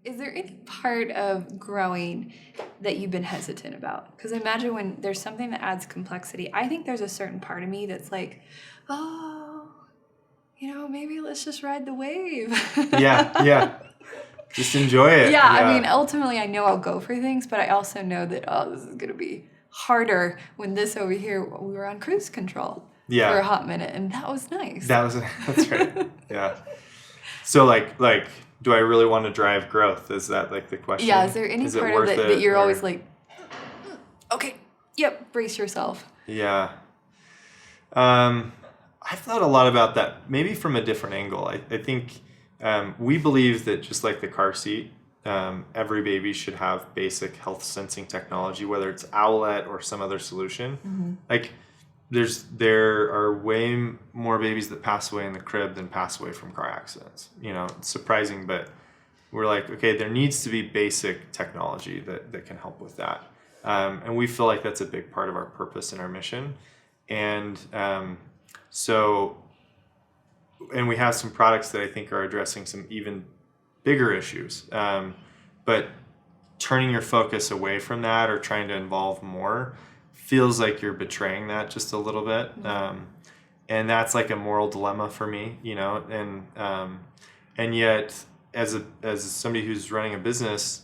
Is there any part of growing that you've been hesitant about? Because I imagine when there's something that adds complexity, I think there's a certain part of me that's like, oh, maybe let's just ride the wave. Yeah. Just enjoy it. Yeah, I mean, ultimately, I know I'll go for things, but I also know that, this is going to be harder when this over here, we were on cruise control for a hot minute, and that was nice. That's right. Yeah. So, like, do I really want to drive growth? Is that, like, the question? Yeah, is there any part of it that you're always like, okay, yep, brace yourself? Yeah. I've thought a lot about that, maybe from a different angle. I think we believe that just like the car seat, every baby should have basic health sensing technology, whether it's Owlet or some other solution. Mm-hmm. Like there are way more babies that pass away in the crib than pass away from car accidents. It's surprising, but we're like, okay, there needs to be basic technology that can help with that. And we feel like that's a big part of our purpose and our mission. And and we have some products that I think are addressing some even bigger issues. But turning your focus away from that or trying to involve more feels like you're betraying that just a little bit. And that's like a moral dilemma for me, and yet as somebody who's running a business,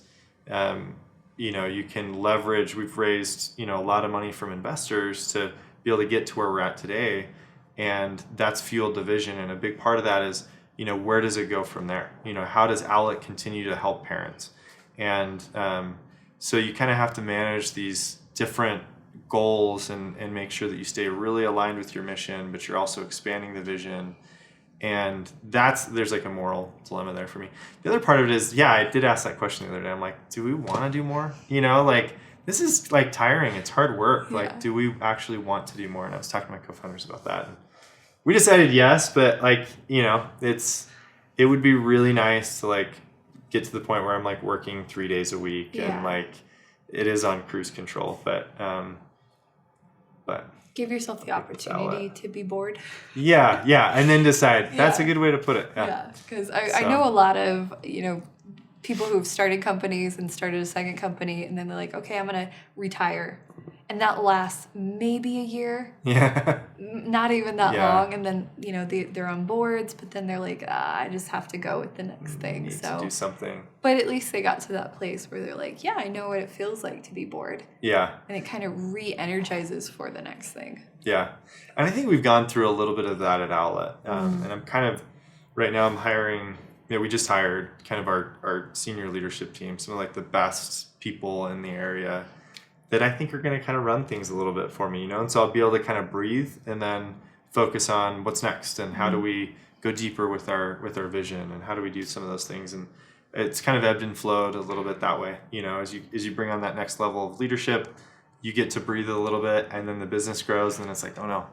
you can leverage, we've raised, a lot of money from investors to be able to get to where we're at today. And that's fueled the vision. And a big part of that is, where does it go from there? How does Owlet continue to help parents? And so you kind of have to manage these different goals and make sure that you stay really aligned with your mission, but you're also expanding the vision. And there's like a moral dilemma there for me. The other part of it is, I did ask that question the other day. I'm like, do we want to do more? This is like tiring. It's hard work. Yeah. Like, do we actually want to do more? And I was talking to my co-founders about that. And we decided yes, but it would be really nice to get to the point where I'm working 3 days a week and it is on cruise control. But give yourself the opportunity to be bored. Yeah. And then decide. That's a good way to put it. Yeah. Because I know a lot of, people who've started companies and started a second company, and then they're like, okay, I'm going to retire. And that lasts maybe a year. Yeah. Not even that long. And then, they're on boards, but then they're like, I just have to go with the next thing. Need to do something. But at least they got to that place where they're like, I know what it feels like to be bored. Yeah. And it kind of re-energizes for the next thing. Yeah. And I think we've gone through a little bit of that at Owlet. And I'm kind of, right now I'm hiring... we just hired kind of our senior leadership team, some of the best people in the area that I think are going to kind of run things a little bit for me, and so I'll be able to kind of breathe and then focus on what's next and how do we go deeper with our vision and how do we do some of those things. And it's kind of ebbed and flowed a little bit that way, as you bring on that next level of leadership, you get to breathe a little bit and then the business grows and it's like, oh no,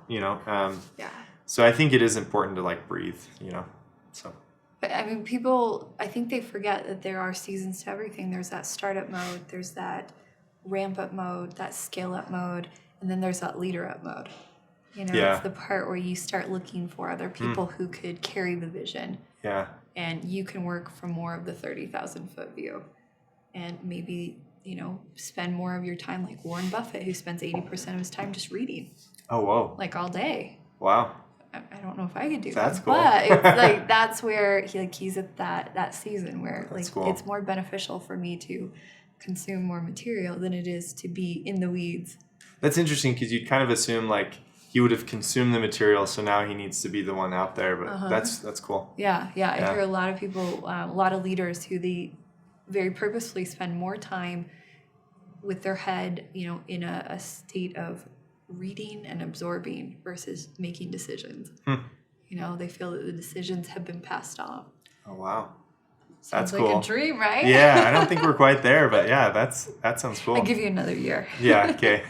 So I think it is important to breathe, so. But I mean, I think they forget that there are seasons to everything. There's that startup mode, there's that ramp up mode, that scale up mode, and then there's that leader up mode. It's the part where you start looking for other people who could carry the vision. Yeah. And you can work from more of the 30,000 foot view and maybe, spend more of your time like Warren Buffett, who spends 80% of his time just reading. Oh, whoa. All day. Wow. I don't know if I could do that's that. Cool. But it's that's where he's at that season where cool. It's more beneficial for me to consume more material than it is to be in the weeds. That's interesting because you'd kind of assume he would have consumed the material, so now he needs to be the one out there. But that's cool. Yeah. I hear a lot of people, a lot of leaders who they very purposefully spend more time with their head, in a state of reading and absorbing versus making decisions. They feel that the decisions have been passed on. Oh, wow. Sounds that's cool. Like a dream, right? Yeah, I don't think we're quite there, but that sounds cool. I'll give you another year. Yeah, okay.